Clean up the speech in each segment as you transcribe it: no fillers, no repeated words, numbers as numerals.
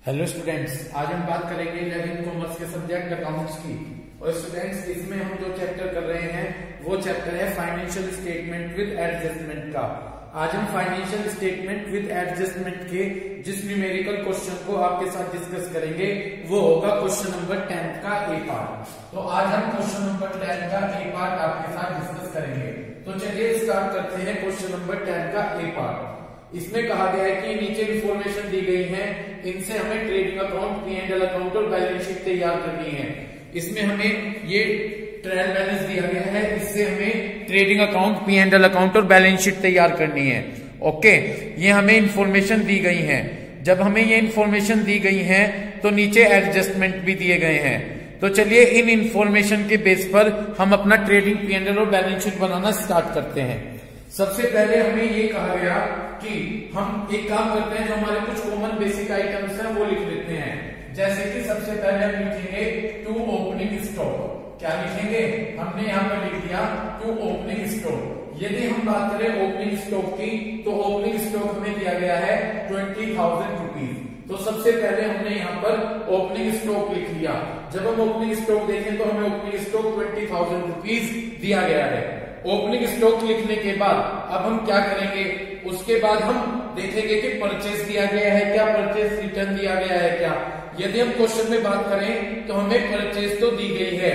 Hello students, आज हम बात करेंगे 11th कॉमर्स के सब्जेक्ट अकाउंट्स की। और स्टूडेंट्स, इसमें हम जो चैप्टर कर रहे हैं वो चैप्टर है फाइनेंशियल स्टेटमेंट विद एडजस्टमेंट का। आज हम फाइनेंशियल स्टेटमेंट विद एडजस्टमेंट के जिस न्यूमेरिकल क्वेश्चन को आपके साथ डिस्कस करेंगे वो होगा क्वेश्चन नंबर 10 का ए पार्ट। तो आज हम क्वेश्चन नंबर 10 का ए पार्ट आपके साथ डिस्कस करेंगे। तो चलिए स्टार्ट करते हैं क्वेश्चन नंबर 10 का ए पार्ट। इसमें कहा गया है कि नीचे इंफॉर्मेशन दी गई है, इनसे हमें ट्रेडिंग अकाउंट, P&L अकाउंट और बैलेंस शीट तैयार करनी है। इसमें हमें ये ट्रायल बैलेंस दिया गया है, इससे हमें ट्रेडिंग अकाउंट, P&L अकाउंट और बैलेंस शीट तैयार करनी है। ओके, ये हमें इंफॉर्मेशन दी गई है। जब हमें ये इंफॉर्मेशन दी गई है तो नीचे एडजस्टमेंट भी दिए गए हैं। तो चलिए इन इंफॉर्मेशन के बेस पर हम अपना ट्रेडिंग, P&L और बैलेंस शीट बनाना स्टार्ट करते हैं। सबसे पहले हमें ये कहा गया कि हम एक काम करते हैं, जो हमारे कुछ कॉमन बेसिक आइटम्स हैं वो लिख लेते हैं। जैसे कि सबसे पहले हम लिखेंगे टू ओपनिंग स्टॉक। क्या लिखेंगे? हमने यहाँ पर लिख दिया टू ओपनिंग स्टॉक। यदि हम बात करें ओपनिंग स्टॉक की, तो ओपनिंग स्टॉक हमें दिया गया है 20,000 रुपीज। तो सबसे पहले हमने यहाँ पर ओपनिंग स्टॉक लिख लिया। जब हम ओपनिंग स्टॉक देखें तो हमें ओपनिंग स्टॉक 20,000 रुपीज दिया गया है। ओपनिंग स्टॉक लिखने के बाद अब हम क्या करेंगे, उसके बाद हम देखेंगे कि परचेज दिया गया है क्या, परचेज रिटर्न दिया गया है क्या। यदि हम क्वेश्चन में बात करें तो हमें परचेज तो दी गई है,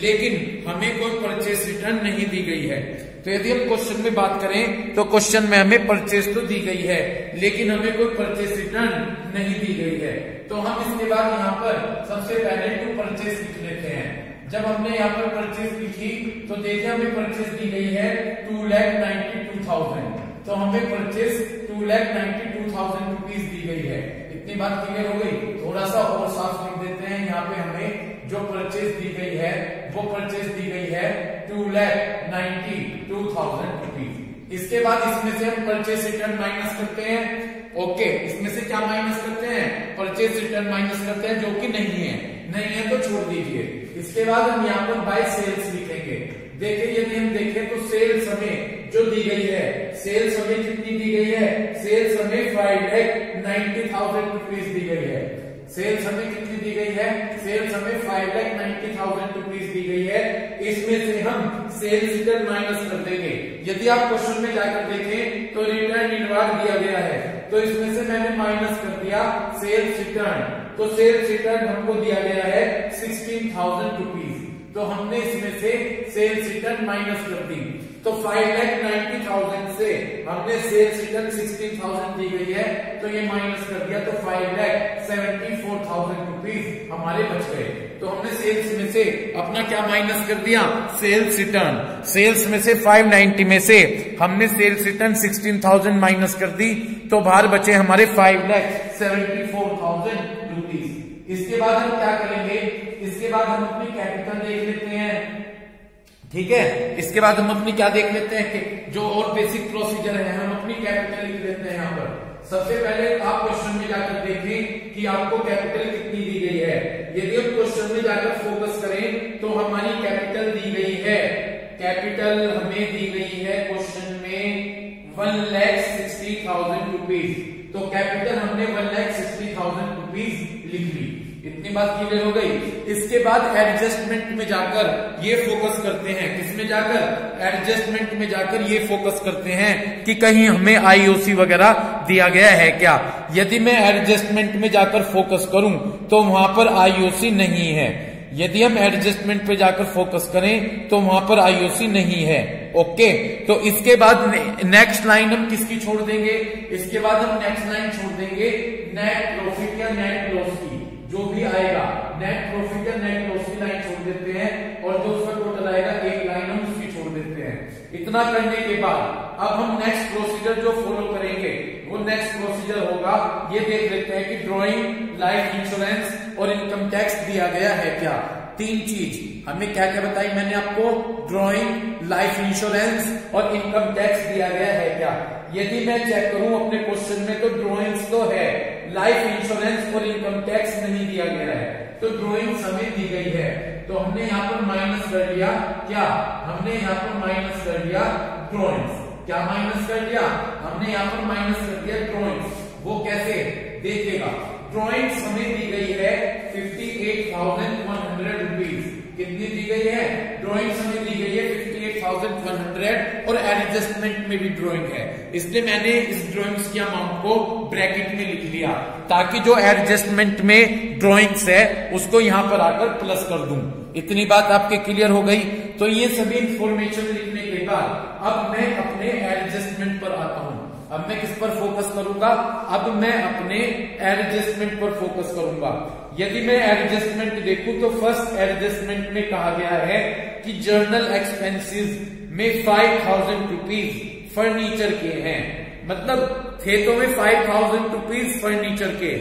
लेकिन हमें कोई परचेज रिटर्न नहीं दी गई है। तो यदि हम क्वेश्चन में बात करें तो क्वेश्चन में हमें परचेज तो दी गई है, लेकिन हमें कोई परचेज रिटर्न नहीं दी गई है। तो हम इसके बाद यहाँ पर सबसे पहले टू परचेज लिख लेते हैं। जब हमने यहाँ पर परचेज लिखी तो देखिए हमें परचेज दी गई है 2,92,000। तो हमें परचेज 2,92,000 रुपीज दी गई है। इतनी बात क्लियर हो गई? थोड़ा सा और साफ लिख देते हैं। यहाँ पे हमें जो परचेज दी गई है वो परचेज दी गई है 2,92,000 रुपीज। इसके बाद इसमें से हम परचेज रिटर्न माइनस करते हैं। ओके, इसमें से क्या माइनस करते हैं? परचेज रिटर्न माइनस करते हैं, जो कि नहीं है। नहीं है तो छोड़ दीजिए। इसके बाद हम यहाँ पर बाय सेल्स लिखेंगे। देखिए, यदि हम देखें तो सेल्स हमें जो दी गई है, सेल्स हमें कितनी दी गई है? सेल्स हमें 5,90,000 रुपीज दी गई है। सेल्स हमें कितनी दी गई है? सेल्स हमें 5,90,000 रुपीज दी गई है। इसमें से हम सेल्स रिटर्न माइनस कर देंगे। यदि आप क्वेश्चन में जाकर देखें तो रिटर्न इनवर्ड दिया गया है, तो इसमें से मैंने माइनस कर दिया सेल्स रिटर्न। तो सेल्स रिटर्न हमको दिया गया है 16,000 रुपीज। तो हमने इसमें से सेल्स रिटर्न माइनस कर दी। तो 5,90,000 से हमने सेल्स रिटर्न 16,000 दी गई है, तो ये माइनस कर दिया, तो 5,74,000 रुपीज हमारे बच गए। तो हमने सेल्स में से अपना क्या माइनस कर दिया? Sales return. सेल्स में से 590 में से हमने सेल्स रिटर्न 16,000 माइनस कर दी, तो बाहर बचे हमारे 5,74,000 रुपीज। इसके बाद हम क्या करेंगे? इसके बाद हम अपनी कैपिटल देख लेते हैं। ठीक है, इसके बाद हम अपनी क्या देख लेते हैं कि जो और बेसिक प्रोसीजर है, हम अपनी कैपिटल लिख लेते हैं। यहाँ पर सबसे पहले आप क्वेश्चन में जाकर देखें कि आपको कैपिटल कितनी दी गई है। यदि हम क्वेश्चन में जाकर फोकस करें तो हमारी कैपिटल दी गई है, कैपिटल हमें दी गई है क्वेश्चन में 1,60,000 रुपीज। तो कैपिटल हमने 1,60,000 रुपीज लिख ली। इतनी बात क्लियर हो गई? इसके बाद एडजस्टमेंट में जाकर ये फोकस करते हैं। किसमें जाकर? एडजस्टमेंट में जाकर ये फोकस करते हैं कि कहीं हमें आईओसी वगैरह दिया गया है क्या। यदि मैं एडजस्टमेंट में जाकर फोकस करूं तो वहां पर आईओसी नहीं है। यदि हम एडजस्टमेंट पे जाकर फोकस करें तो वहां पर आईओसी नहीं है। ओके, तो इसके बाद नेक्स्ट लाइन हम किसकी छोड़ देंगे? इसके बाद हम नेक्स्ट लाइन छोड़ देंगे नेट प्रॉफिट या नेट लॉस की। जो भी आएगा नेट प्रॉफिट या नेट लॉस की लाइन छोड़ देते हैं, और जो उसका टोटल आएगा एक लाइन हम उसकी छोड़ देते हैं। इतना करने के बाद अब हम नेक्स्ट प्रोसीजर जो फॉलो करेंगे वो नेक्स्ट प्रोसीजर होगा, ये देख लेते हैं कि ड्रॉइंग, लाइफ इंश्योरेंस और इनकम टैक्स दिया गया है क्या। तीन चीज हमें क्या क्या बताई मैंने आपको? ड्रॉइंग, लाइफ इंश्योरेंस और इनकम टैक्स दिया गया है क्या। यदि मैं चेक करूं अपने क्वेश्चन में तो ड्रॉइंग्स तो है, लाइफ इंश्योरेंस और इनकम टैक्स नहीं दिया गया है। तो ड्रॉइंग्स हमें दी गई है, तो हमने यहाँ पर माइनस कर दिया। क्या हमने यहाँ पर माइनस कर दिया? ड्रॉइंग्स। क्या माइनस कर दिया? हमने यहाँ पर माइनस कर दिया ड्रॉइंग्स। वो कैसे? देखिएगा ड्रॉइंग्स हमें दी गई है 58,100 रुपीज। कितनी दी गई है? ड्रॉइंग्स हमें दी गई है 58,100 और एडजस्टमेंट में भी ड्रॉइंग है, इसलिए मैंने इस ड्रॉइंग्स की अमाउंट को ब्रैकेट में लिख लिया ताकि जो एडजस्टमेंट में ड्रॉइंग्स है उसको यहां पर आकर प्लस कर दूं। इतनी बात आपके क्लियर हो गई। तो ये सभी इंफॉर्मेशन लिखने के बाद अब मैं अपने एडजस्टमेंट पर आता हूं। अब मैं किस पर फोकस करूंगा? अब मैं अपने एडजस्टमेंट पर फोकस करूंगा। यदि मैं एडजस्टमेंट देखूं तो फर्स्ट एडजस्टमेंट में कहा गया है कि जर्नल एक्सपेंसेस में 5,000 रुपीज फर्नीचर के हैं। मतलब थे तो में 5,000 रुपीज फर्नीचर के,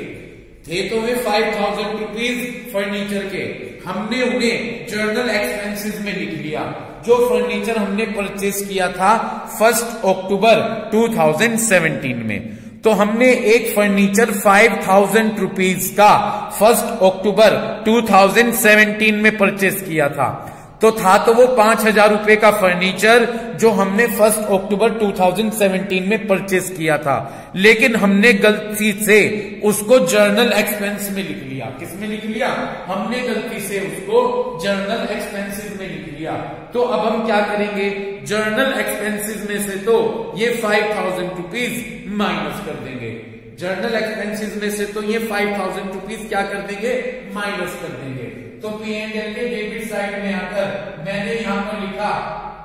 थे तो में 5,000 रुपीज फर्नीचर के। हमने उन्हें जर्नल एक्सपेंसेस में लिख लिया। जो फर्नीचर हमने परचेस किया था 1 अक्टूबर 2017 में, तो हमने एक फर्नीचर 5,000 रुपीज का 1 अक्टूबर 2017 में परचेस किया था। तो था तो वो 5,000 रुपए का फर्नीचर जो हमने 1 अक्टूबर 2017 में परचेस किया था, लेकिन हमने गलती से उसको जर्नल एक्सपेंस में लिख लिया। किस में लिख लिया? हमने गलती से उसको जर्नल एक्सपेंसेस में लिख लिया। तो अब हम क्या करेंगे? जर्नल एक्सपेंसेस में से तो ये 5,000 रुपीज माइनस कर देंगे। जर्नल एक्सपेंसेस में से तो ये 5,000 रुपीज क्या कर देंगे? माइनस कर देंगे। तो P&L के डेबिट साइड में आकर मैंने यहां पर लिखा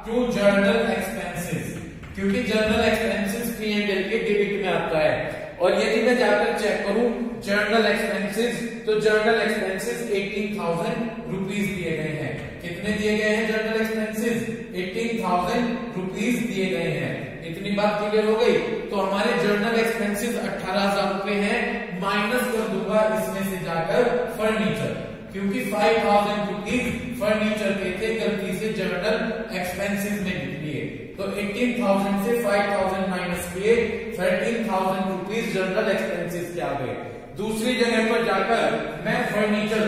टू जर्नल एक्सपेंसेस, क्योंकि जर्नल एक्सपेंसेस P&L के डेबिट में आता है। और यदि मैं जाकर चेक करूं जर्नल एक्सपेंसेस, तो जर्नल एक्सपेंसेस 18,000 रुपीज दिए गए हैं। कितने दिए गए हैं जर्नल एक्सपेंसेस? 18,000 रुपीज दिए गए हैं। इतनी बात क्लियर हो गई। तो हमारे जर्नल एक्सपेंसेस 18,000 रुपए हैं, माइनस कर दूंगा इसमें से जाकर फर्नीचर, क्योंकि 5,000 रुपीज फर्नीचर के थे, गलती से जर्नल एक्सपेंसेस में लिख लिए। तो 18,000 से 5,000 माइनस किए, 13,000 रुपीज जर्नल एक्सपेंसेस के आ गए। दूसरी जगह पर जाकर मैं फर्नीचर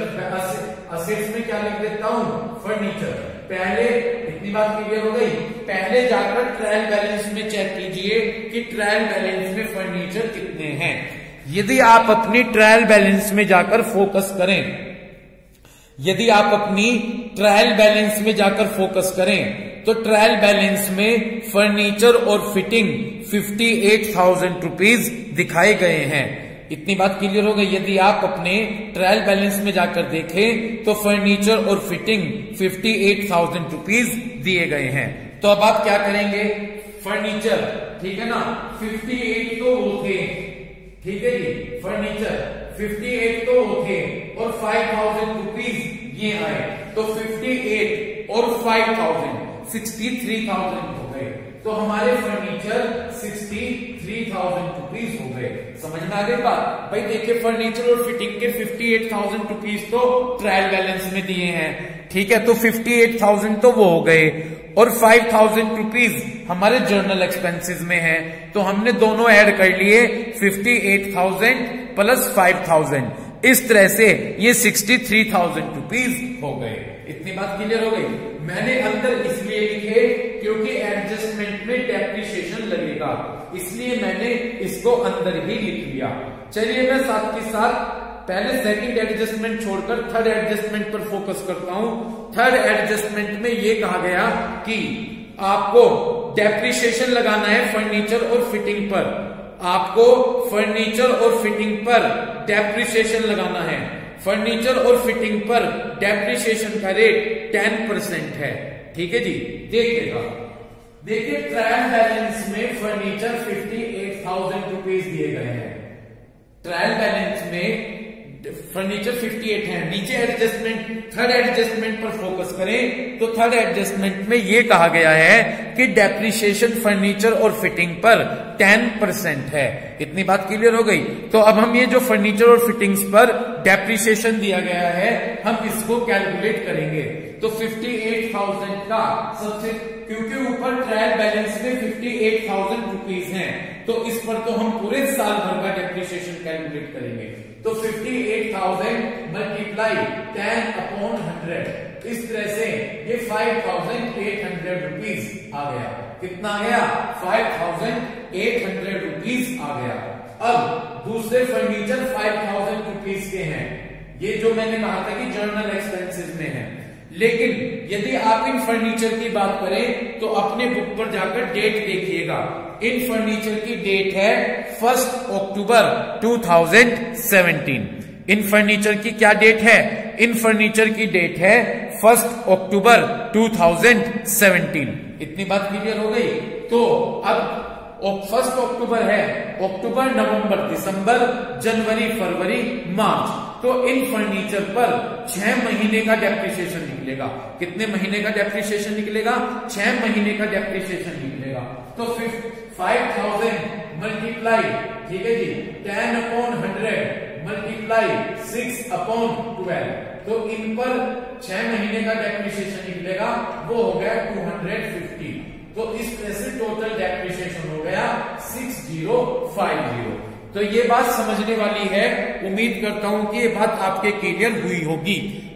असेट्स में क्या लिख देता हूं? फर्नीचर। पहले इतनी बात क्लियर हो गई। पहले जाकर ट्रायल बैलेंस में चेक कीजिए कि ट्रायल बैलेंस में फर्नीचर कितने हैं। यदि आप अपनी ट्रायल बैलेंस में जाकर फोकस करें, यदि आप अपनी ट्रायल बैलेंस में जाकर फोकस करें तो ट्रायल बैलेंस में फर्नीचर और फिटिंग 58,000 रुपीज दिखाए गए हैं। इतनी बात क्लियर हो गई। यदि आप अपने ट्रायल बैलेंस में जाकर देखें तो फर्नीचर और फिटिंग 58,000 रुपीज दिए गए हैं। तो अब आप क्या करेंगे? फर्नीचर, ठीक है ना, 58 तो वो थे, ठीक है जी, फर्नीचर 58 तो वो थे और 5,000 रुपीज ये आए, तो 58 और 5,000 63,000 हो गए। तो हमारे फर्नीचर 63,000 रुपीज हो गए। समझ में आ गई बात? भाई देखिए फर्नीचर और फिटिंग के 58,000 रुपीज तो ट्रायल बैलेंस में दिए हैं, ठीक है, तो 58,000 तो वो हो गए और 5,000 रुपीज हमारे जर्नल एक्सपेंसेस में है। तो हमने दोनों ऐड कर लिए, 58,000 प्लस 5,000, इस तरह से ये 63,000 रुपीज हो गए। इतनी बात क्लियर हो गई। मैंने अंदर इसलिए लिखे क्योंकि एडजस्टमेंट में डेप्रिसिएशन लगेगा, इसलिए मैंने इसको अंदर ही लिख लिया। चलिए मैं साथ के साथ पहले सेकंड एडजस्टमेंट छोड़कर थर्ड एडजस्टमेंट पर फोकस करता हूं। थर्ड एडजस्टमेंट में यह कहा गया कि आपको डेप्रिसिएशन लगाना है फर्नीचर और फिटिंग पर। आपको फर्नीचर और फिटिंग पर डेप्रिसिएशन लगाना है। फर्नीचर और फिटिंग पर डेप्रिसिएशन का रेट 10% है, ठीक है जी। देखिएगा, देखिए ट्रायल बैलेंस में फर्नीचर 58,000 रुपीज दिए गए हैं। ट्रायल बैलेंस में फर्नीचर 58 है। नीचे एडजस्टमेंट, थर्ड एडजस्टमेंट पर फोकस करें तो थर्ड एडजस्टमेंट में यह कहा गया है कि डेप्रिसिएशन फर्नीचर और फिटिंग पर 10% है। इतनी बात क्लियर हो गई। तो अब हम ये जो फर्नीचर और फिटिंग्स पर डेप्रिसिएशन दिया गया है, हम इसको कैलकुलेट करेंगे। तो 58,000 का सबसे, क्योंकि ऊपर ट्रायल बैलेंस में 58,000 रुपीज हैं, तो इस पर तो हम पूरे साल भर का डेप्रिसिएशन कैलकुलेट करेंगे। तो 58,000 मल्टीप्लाई 10/100, इस तरह से ये 5,800 रुपीज आ गया। कितना आ गया? 5,800 रुपीज आ गया। अब दूसरे फर्नीचर 5000 रुपीज के हैं, ये जो मैंने कहा था कि जर्नल एक्सपेंसेस में है। लेकिन यदि आप इन फर्नीचर की बात करें तो अपने बुक पर जाकर डेट देखिएगा। इन फर्नीचर की डेट है 1 अक्टूबर 2017। इन फर्नीचर की क्या डेट है? इन फर्नीचर की डेट है 1 अक्टूबर 2017। इतनी बात क्लियर हो गई। तो अब 1 अक्टूबर है, अक्टूबर, नवंबर, दिसंबर, जनवरी, फरवरी, मार्च, तो इन फर्नीचर पर 6 महीने का डेप्रिसिएशन निकलेगा। कितने महीने का डेप्रिसिएशन निकलेगा? 6 महीने का डेप्रिसिएशन निकलेगा। तो 5000 मल्टीप्लाई, ठीक है जी, 10/100 मल्टीप्लाई 6/12, तो इन पर 6 महीने का डेप्रिसिएशन निकलेगा, वो हो गया 250। तो इस तरह से टोटल डेप्रिसिएशन हो गया 6050। तो ये बात समझने वाली है। उम्मीद करता हूं कि ये बात आपके क्लियर हुई होगी।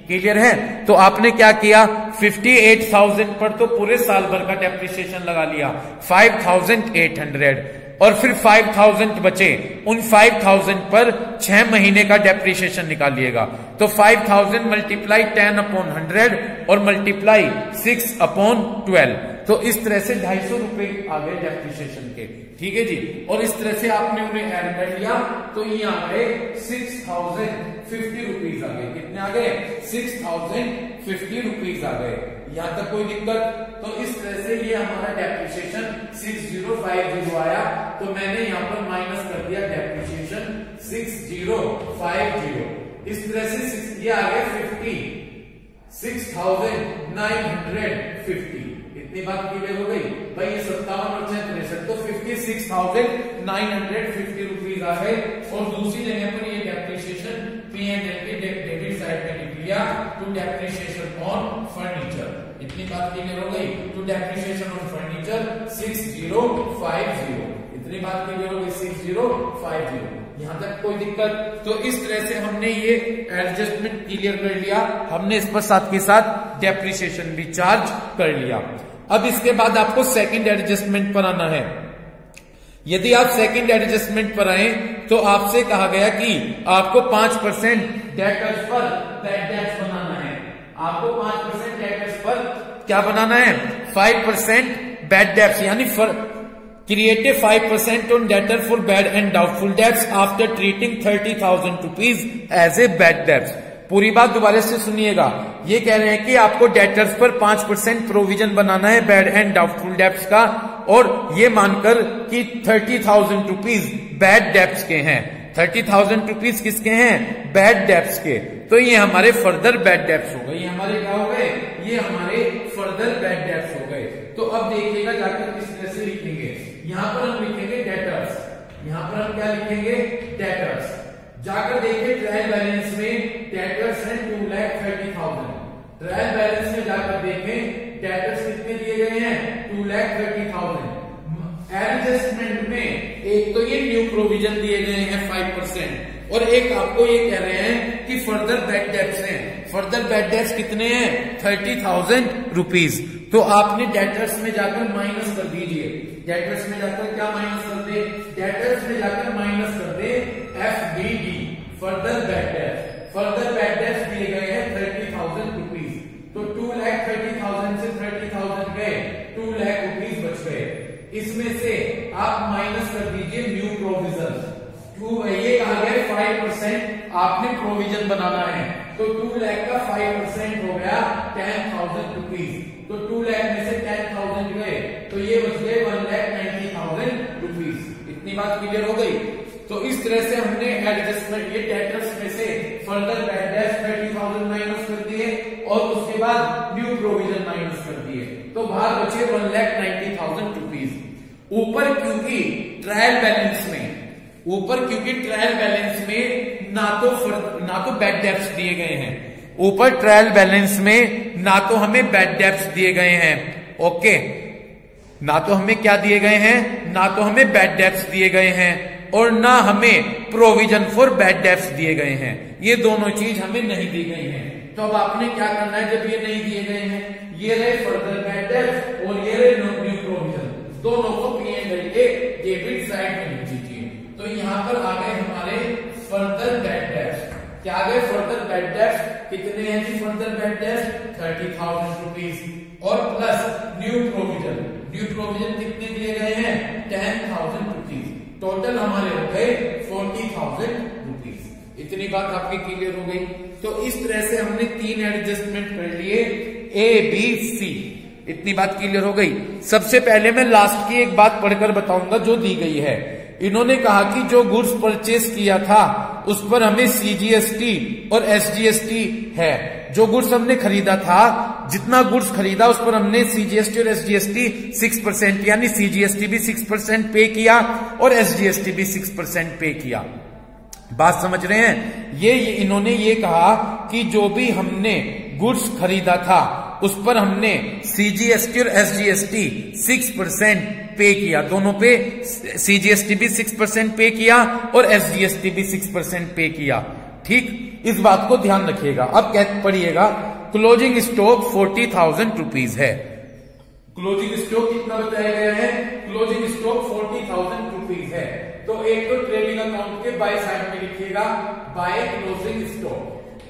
क्लियर है? तो आपने क्या किया, 58,000 पर तो पूरे साल भर का डेप्रिसिएशन लगा लिया, 5800, और फिर 5000 बचे, उन 5000 पर 6 महीने का डेप्रिसिएशन निकालिएगा। तो 5000 मल्टीप्लाई 10/100 और मल्टीप्लाई 6/12, तो इस तरह से 250 रुपए आ गए डेप्रिसिएशन के। ठीक है जी। और इस तरह से आपने उन्हें ऐड कर लिया, तो ये आ गए 6050 रुपीज आ गए। कितने आ गए? 6050 रुपीज आ गए। यहां तक कोई दिक्कत? तो इस तरह से ये हमारा डेप्रिसिएशन 6050 आया। तो मैंने यहां पर माइनस कर दिया डेप्रिसिएशन 6050। इस तरह से ये आ गए 6950। इतनी बात क्लियर हो गई भाई। ये 57 और 63, तो 56,950 रुपीज आ गए। और दूसरी जगह पर ये डेप्रिसिएशन P&L के डेबिट साइड में लिख लिया, टू डेप्रिसिएशन ऑन फर्नीचर। इतनी बात क्लियर हो गई। To depreciation on furniture 6050। इतनी बात क्लियर हो गई, 6050। यहां तक कोई दिक्कत? तो इस तरह से हमने ये एडजस्टमेंट क्लियर कर लिया। हमने इस पर साथ के साथ डेप्रिसिएशन भी चार्ज कर लिया। अब इसके बाद आपको सेकंड एडजस्टमेंट पर आना है। यदि आप सेकंड एडजस्टमेंट पर आए तो आपसे कहा गया कि आपको 5% डेटर्स पर बैड डेट्स बनाना है। आपको 5% डेटर्स पर क्या बनाना है? 5% बैड डेट्स, यानी create a 5% on debtor for bad and doubtful debts after treating 30,000 rupees as a bad debts। पूरी बात दोबारा से सुनिएगा। ये कह रहे हैं कि आपको डेटर्स पर 5% प्रोविजन बनाना है बैड एंड डाउटफुल डेब्ट्स का, और ये मानकर कि 30,000 रुपीज बैड डेब्ट्स के हैं। 30,000 रुपीज किसके हैं? बैड डेब्ट्स के। तो ये हमारे फर्दर बैड डेब्ट्स हो गए। ये हमारे क्या हो गए? ये हमारे फर्दर बैड डेब्ट्स हो गए। तो अब देखिएगा जाकर किस तरह से लिखेंगे। यहां पर हम लिखेंगे डेटर्स। यहां पर हम क्या लिखेंगे? डेटर्स। जाकर देखिए ट्रायल बैलेंस में डेटर्स हैं 2,30,000। ट्रायल बैलेंस में जाकर देखें डेटर्स कितने दिए गए हैं? 2,30,000। एडजस्टमेंट में एक तो ये न्यू प्रोविजन दिए गए हैं 5%, और एक आपको ये कह रहे हैं कि फर्दर बैड डेट्स हैं। फर्दर बैड डेट्स कितने हैं? 30,000 रुपीज। तो आपने डेटर्स में जाकर माइनस कर दीजिए। डेटर्स में जाकर क्या माइनस कर दे? डेटर्स में जाकर माइनस कर दे FBD, further bad debts. Further bad debts दिए गए हैं 30,000 रुपीज। तो 2,30,000 से 30,000 गए, 2 लाख रुपीज बच गए। इसमें से आप माइनस कर दीजिए न्यू प्रोविजन। ये कहा गया 5% आपने प्रोविजन बनाना है। तो 2 लाख का 5% हो गया 10,000 रुपीज। तो 2 लाख में से 10,000 गए, तो ये बच गए 1,90,000 रुपीज। इतनी बात क्लियर हो गई। तो इस तरह से हमने एडजस्टमेंट, ये डेटर्स में से फर्दर बैड डेट्स 30,000 माइनस कर दिए, और उसके बाद न्यू प्रोविजन माइनस कर दिए, तो बाहर बचे 1,90,000 रुपीज। ऊपर क्योंकि ट्रायल बैलेंस में ना तो बैड डेट्स दिए गए हैं। ऊपर ट्रायल बैलेंस में ना तो हमें बैड डेट्स दिए गए हैं, ओके, ना तो हमें क्या दिए गए हैं? ना तो हमें बैड डेट्स दिए गए हैं, और ना हमें प्रोविजन फॉर बैड डेट्स दिए गए हैं। ये दोनों चीज हमें नहीं दी गई हैं। तो अब आपने क्या करना है? जब ये नहीं दिए गए हैं, ये रहे फर्दर बैड डेट्स और ये रहे न्यू प्रोविजन, दोनों को P&L के डेबिट साइड में लिख दीजिए। तो तो यहाँ पर आ गए हमारे फर्दर बैड डेट्स। क्या आ गए फर्दर बैड डेट्स? कितने हैं जी फर्दर बैड डेट्स? 30,000 रुपीज और plus new provision. New provision कितने दिए गए हैं? 10,000 रुपीज। टोटल हमारे हो गए 40,000 रुपीज। इतनी बात आपकी क्लियर हो गई। तो इस तरह से हमने 3 एडजस्टमेंट कर लिए ए बी सी। इतनी बात क्लियर हो गई। सबसे पहले मैं लास्ट की एक बात पढ़कर बताऊंगा जो दी गई है। इन्होंने कहा कि जो गुड्स परचेस किया था उस पर हमें सीजीएसटी और एसजीएसटी है। जो गुड्स हमने खरीदा था, जितना गुड्स खरीदा उस पर हमने सीजीएसटी और एसजीएसटी 6% यानी सीजीएसटी भी 6% पे किया और एसजीएसटी भी 6% पे किया। बात समझ रहे हैं? ये इन्होंने ये कहा कि जो भी हमने गुड्स खरीदा था उस पर हमने सीजीएसटी और एसजीएसटी 6% पे किया। दोनों पे सीजीएसटी भी 6% पे किया और एसजीएसटी भी 6% पे किया। ठीक, इस बात को ध्यान रखिएगा। अब पढ़िएगा, क्लोजिंग स्टॉक 40,000 रुपीज है। क्लोजिंग स्टॉक कितना बताया गया है? क्लोजिंग स्टॉक 40,000 रुपीज है। तो एक तो ट्रेडिंग अकाउंट के बाय साइड में लिखिएगा बाय क्लोजिंग स्टॉक।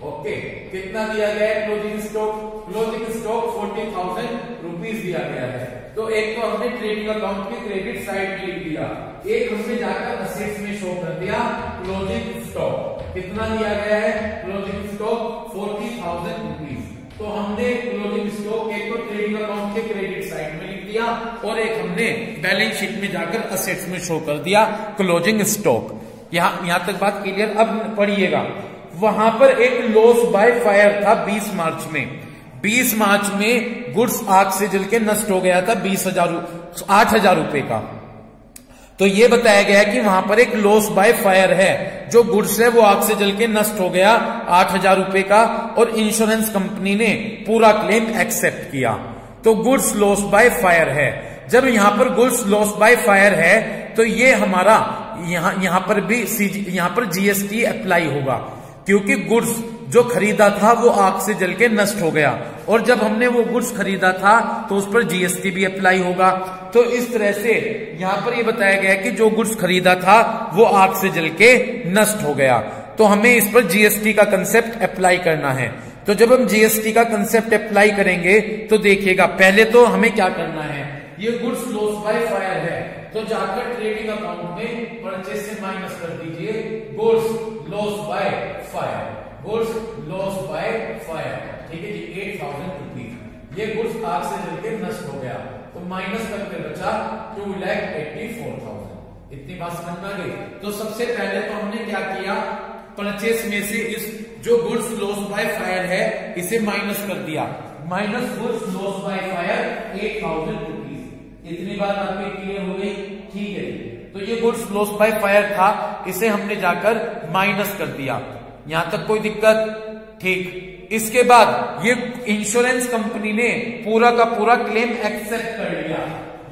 ओके, कितना दिया गया है closing stock? Closing stock 40,000 rupees दिया गया है। तो एक तो हमने ट्रेडिंग अकाउंट के क्रेडिट साइड में लिख दिया, एक हमने जाकर असेट्स में शो कर दिया क्लोजिंग स्टॉक। कितना दिया गया है? Closing stock 40,000 rupees. तो हमने क्लोजिंग स्टॉक एक तो ट्रेडिंग अकाउंट के क्रेडिट साइड में लिख दिया और एक हमने बैलेंस शीट में जाकर असेट्स में शो कर दिया क्लोजिंग स्टॉक। यहां तक बात क्लियर। अब पढ़िएगा, वहां पर एक लॉस बाय फायर था 20 मार्च में। 20 मार्च में गुड्स आग से जल के नष्ट हो गया था 8,000 रुपए का। तो ये बताया गया कि वहां पर एक लॉस बाय फायर है, जो गुड्स है वो आग से जल के नष्ट हो गया 8,000 रुपए का और इंश्योरेंस कंपनी ने पूरा क्लेम एक्सेप्ट किया। तो गुड्स लॉस बाय फायर है। जब यहां पर गुड्स लॉस बाय फायर है तो ये हमारा यहां पर भी यहां पर जीएसटी अप्लाई होगा, क्योंकि गुड्स जो खरीदा था वो आग से जल के नष्ट हो गया और जब हमने वो गुड्स खरीदा था तो उस पर जीएसटी भी अप्लाई होगा। तो इस तरह से यहां पर ये बताया गया कि जो गुड्स खरीदा था वो आग से जल के नष्ट हो गया, तो हमें इस पर जीएसटी का कंसेप्ट अप्लाई करना है। तो जब हम जीएसटी का कंसेप्ट अप्लाई करेंगे तो देखिएगा, पहले तो हमें क्या करना है, ये गुड्स लॉस बाय फायर है तो जाकर ट्रेडिंग अकाउंट में परचेस से माइनस कर दीजिए goods loss by fire. Goods loss by fire, ठीक है जी, 8,000 रुपीज। ये गुड्स आग से जल के नष्ट हो गया तो माइनस करके बचा 2,84,000। इतनी बात समझ में आ गई। तो सबसे पहले तो हमने क्या किया, परचेस में से इस जो गुड्स लॉस बाय फायर है इसे माइनस कर दिया। Minus goods loss by fire 8,000 rupees. इतनी बात आपकी क्लियर हो गई? ठीक है। तो ये गुड्स लॉस बाय फायर था, इसे हमने जाकर माइनस कर दिया। यहां तक कोई दिक्कत? ठीक। इसके बाद ये इंश्योरेंस कंपनी ने पूरा का पूरा क्लेम एक्सेप्ट कर लिया।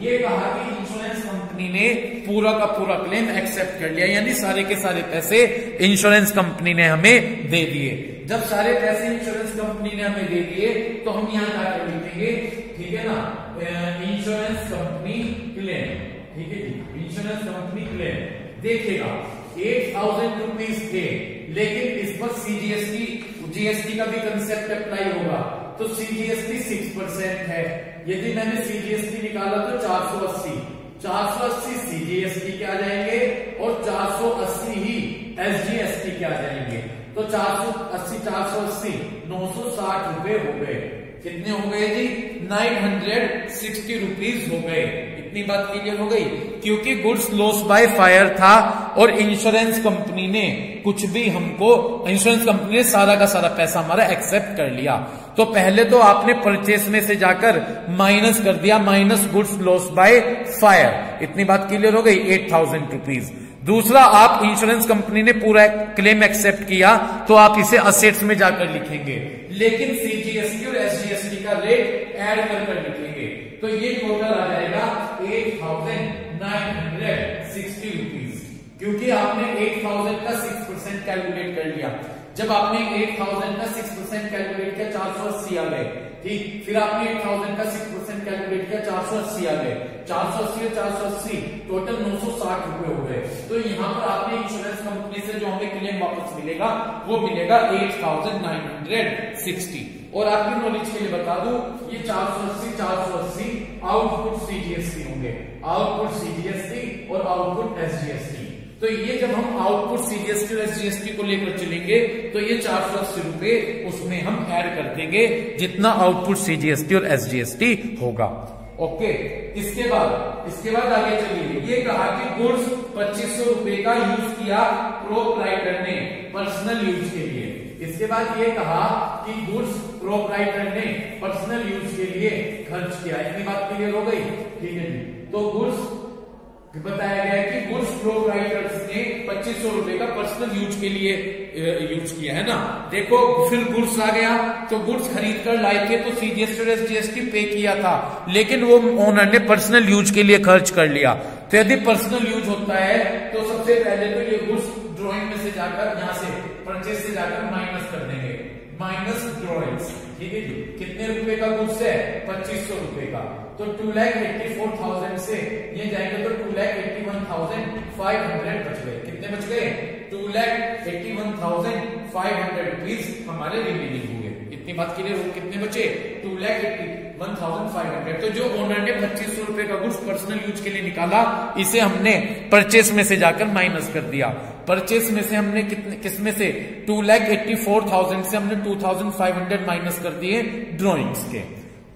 ये कहा कि इंश्योरेंस कंपनी ने पूरा का पूरा क्लेम एक्सेप्ट कर लिया, यानी सारे के सारे पैसे इंश्योरेंस कंपनी ने हमें दे दिए। जब सारे पैसे इंश्योरेंस कंपनी ने हमें दे दिए तो हम यहाँ जाकर लिखेंगे, ठीक है ना, इंश्योरेंस कंपनी क्लेम। ठीक है जी, इंश्योरेंस कंपनी क्लेम। देखिएगा 8,000 रुपीज थे, लेकिन इस पर सीजीएसटी जीएसटी का भी कंसेप्ट अप्लाई होगा। तो सीजीएसटी 6% है। यदि मैंने सीजीएसटी निकाला तो 480 सीजीएसटी के आ जाएंगे और 480 ही एसजीएसटी के आ जाएंगे। तो 480 960 रुपए हो गए। कितने हो गए जी? 960 रुपीज हो गए। इतनी बात क्लियर हो गई? क्योंकि गुड्स लॉस बाय फायर था और इंश्योरेंस कंपनी ने कुछ भी हमको, इंश्योरेंस कंपनी ने सारा का सारा पैसा हमारा एक्सेप्ट कर लिया। तो पहले तो आपने परचेस में से जाकर माइनस कर दिया, minus goods loss by fire. इतनी बात क्लियर हो गई? 8,000 रुपीज। दूसरा, आप इंश्योरेंस कंपनी ने पूरा क्लेम एक्सेप्ट किया तो आप इसे असेट्स में जाकर लिखेंगे, लेकिन सीजीएसटी और एसजीएसटी का रेट ऐड कर लिखेंगे। तो ये टोटल आ जाएगा 8,960 रुपीज, क्योंकि आपने 8,000 का 6% 6% कैलकुलेट कर लिया। जब आपने 8000 का 6% कैलकुलेट किया 480 आ गए, ठीक। फिर आपने 8000 का 6% कैलकुलेट किया 480 आ गए, 480 और 480 टोटल 960 रुपए हो गए। तो यहाँ पर आपने इंश्योरेंस कंपनी से जो हमें क्लेम वापस मिलेगा वो मिलेगा 8960। और आपकी नॉलेज के लिए बता दूं, ये 480 आउटपुट सीजीएसटी होंगे, आउटपुट सीजीएसटी और आउटपुट एसजीएसटी। तो ये जब हम आउटपुट सीजीएसटी और एसजीएसटी को लेकर चलेंगे तो ये 480 रुपए उसमें हम ऐड कर देंगे जितना आउटपुट सीजीएसटी और एसजीएसटी होगा। ओके, इसके बाद आगे चलिए। ये कहा कि गुड्स 2500 रुपए का यूज किया प्रोप्राइटर ने पर्सनल यूज के लिए। इसके बाद ये कहा कि गुड्स प्रोप्राइटर ने पर्सनल यूज के लिए खर्च किया। इतनी बात क्लियर हो गई, ठीक है जी। तो गुड्स बताया गया कि गुड्स प्रोप्राइटर्स ने 2500 रुपए का पर्सनल यूज के लिए यूज किया है ना। देखो फिर गुड्स आ गया, तो गुड्स खरीद कर लाए थे तो सीजीएसटी और एसजीएसटी पे किया था, लेकिन वो ओनर ने पर्सनल यूज के लिए खर्च कर लिया। तो यदि पर्सनल यूज होता है तो सबसे पहले तो ये गुड्स ड्रॉइंग में से जाकर यहाँ से परचेज से जाकर माइनस कर देंगे, माइनस ड्रॉइंग्स, ठीक है जी। कितने रुपए का गुड्स है? 2500 रुपए का। तो 2,84,000 से ये जाएंगे तो 2,81,500 बच गए। कितने बच गए? 2,81,500 रुपीज हमारे रिमेनिंग हुए। इतनी बात क्लियर हो? कितने बचे? 2,81,500। तो जो ओनर ने 2500 रुपए का गुड्स पर्सनल यूज के लिए निकाला, इसे हमने परचेस में से जाकर माइनस कर दिया। परचेस में से हमने किस में से 2,84,000 से हमने 2,500 माइनस कर दिए ड्रॉइंग्स के।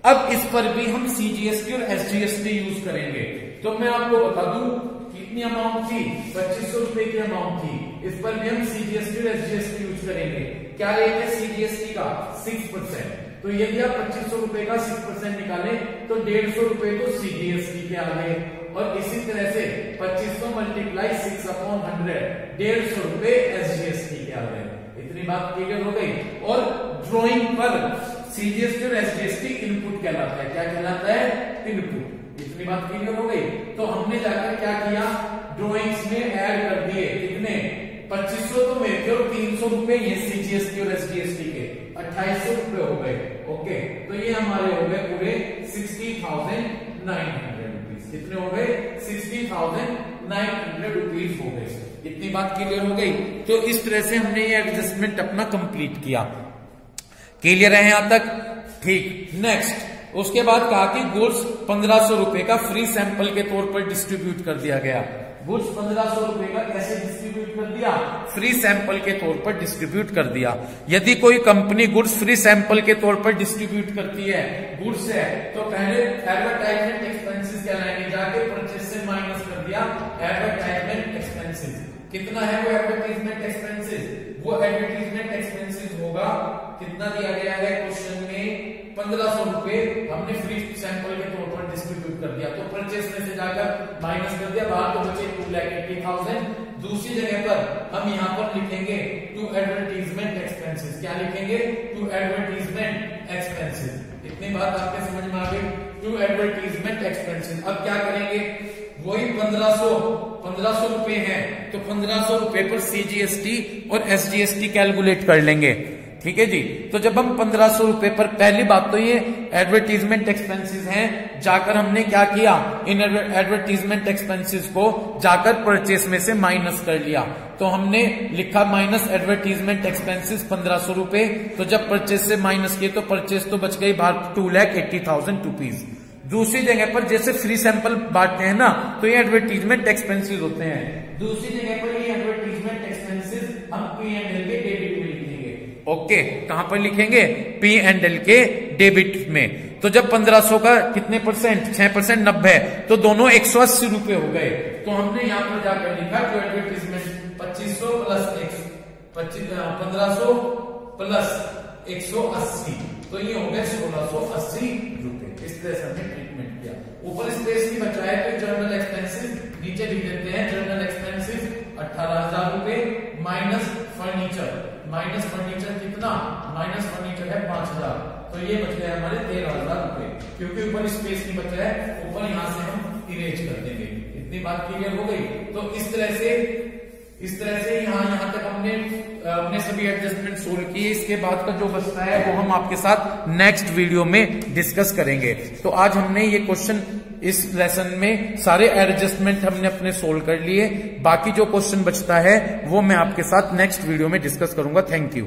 अब इस पर भी हम सीजीएसटी और एसजीएसटी यूज करेंगे। तो मैं आपको बता दूं कितनी अमाउंट थी? 2500 रुपए की अमाउंट थी। इस पर भी हम सीजीएसटी और एसजीएसटी यूज करेंगे। क्या रेट है सीजीएसटी का? 6%। तो यदि आप 2500 रुपए का 6% निकालें तो 150 रुपए तो सीजीएसटी के आ गए, और इसी तरह से 2500 मल्टीप्लाई 6/100 150 रुपए एसजीएसटी के आ गए। इतनी बात क्लियर हो गई। और ड्रॉइंग पर सीजीएसटी और एसजीएसटी इनपुट कहलाता है। क्या कहलाता है? इनपुट। इतनी बात क्लियर हो गई। तो हमने जाकर क्या किया? ड्रॉइंग्स में ऐड कर दिए। कितने? 2500 तो में थे और 300 रुपए ये सीजीएसटी और एसजीएसटी के 2800 रुपए हो गए। ओके, तो ये हमारे हो गए पूरे 60,900 रुपीज। कितने हो गए? 60,900 रुपीज हो गए। इतनी बात क्लियर हो गई। तो इस तरह से हमने ये एडजस्टमेंट अपना कंप्लीट किया। क्लियर है यहां तक? ठीक। नेक्स्ट, उसके बाद कहा कि गुड्स 1500 रुपए का फ्री सैंपल के तौर पर डिस्ट्रीब्यूट कर दिया गया। गुड्स 1500 रुपए का कैसे डिस्ट्रीब्यूट कर दिया? फ्री सैंपल के तौर पर डिस्ट्रीब्यूट कर दिया। यदि कोई कंपनी गुड्स फ्री सैंपल के तौर पर डिस्ट्रीब्यूट करती है, गुड्स है, तो पहले एडवर्टाइजमेंट एक्सपेंसेस कहलाएंगे, जाके परचेज से माइनस कर दिया एडवर्टाइजमेंट एक्सपेंसेस। कितना है वो एडवर्टाइजमेंट एक्सपेंसेस? वो एडवर्टाइजमेंट एक्सपेंसेस होगा, कितना दिया गया है क्वेश्चन में? 1500 रुपए हमने फ्री सैंपल के तौर पर डिस्ट्रीब्यूट कर दिया। तो परचेस में से जाकर माइनस कर दिया, बाहर तो बचे 2,80,000। दूसरी जगह पर हम यहाँ पर लिखेंगे टू एडवर्टीजमेंट एक्सपेंसेस। क्या लिखेंगे? To advertisement expenses. इतनी बात आपके समझ में आ गई? To advertisement expenses. अब क्या करेंगे? वही 1500 रुपए है, तो 1500 रुपए पर सीजीएसटी और एसजीएसटी कैलकुलेट कर लेंगे। ठीक है जी। तो जब हम 1500 रुपए पर, पहली बात तो ये एडवर्टीजमेंट एक्सपेंसेस हैं, जाकर हमने क्या किया? इन एडवर्टीजमेंट एक्सपेंसेस को जाकर परचेस में से माइनस कर लिया। तो हमने लिखा माइनस एडवर्टीजमेंट एक्सपेंसेस 1500 रुपए। तो जब परचेस से माइनस किए तो परचेस तो बच गई बाहर 2,80,000 रुपीज। दूसरी जगह पर जैसे फ्री सैंपल बांटते हैं ना, तो ये एडवर्टीजमेंट एक्सपेंसेस होते हैं। दूसरी जगह पर ये एडवर्टीजमेंट एक्सपेंसेस हम P&L के डेबिट में लिखेंगे। ओके, कहां पर लिखेंगे? P&L के डेबिट में। तो जब 1500 का कितने परसेंट? 6% 90, तो दोनों 180 रुपए हो गए। तो हमने यहाँ पर जाकर लिखा कि एडवर्टीजमेंट 2500 प्लस 1500 प्लस 180, तो ये हो गए 1680 रुपए। इस तरह से हमने ट्रीटमेंट किया। ऊपर स्पेस नहीं बचा है तो जर्नल एक्सपेंसेस नीचे लिख देते हैं। जर्नल एक्सपेंसेस 18,000 रुपए माइनस फर्नीचर। माइनस फर्नीचर कितना? माइनस फर्नीचर है 5,000, तो ये बच गए हमारे 13,000 रुपए। क्योंकि ऊपर स्पेस नहीं बचा है, ऊपर यहां से हम इरेज कर देंगे। इतनी बात क्लियर हो गई। तो इस तरह से इस तरह से यहाँ तक हमने अपने सभी एडजस्टमेंट सोल्व किए। इसके बाद का जो बचता है वो हम आपके साथ नेक्स्ट वीडियो में डिस्कस करेंगे। तो आज हमने ये क्वेश्चन इस लेसन में सारे एडजस्टमेंट हमने अपने सोल्व कर लिए। बाकी जो क्वेश्चन बचता है वो मैं आपके साथ नेक्स्ट वीडियो में डिस्कस करूंगा। Thank you.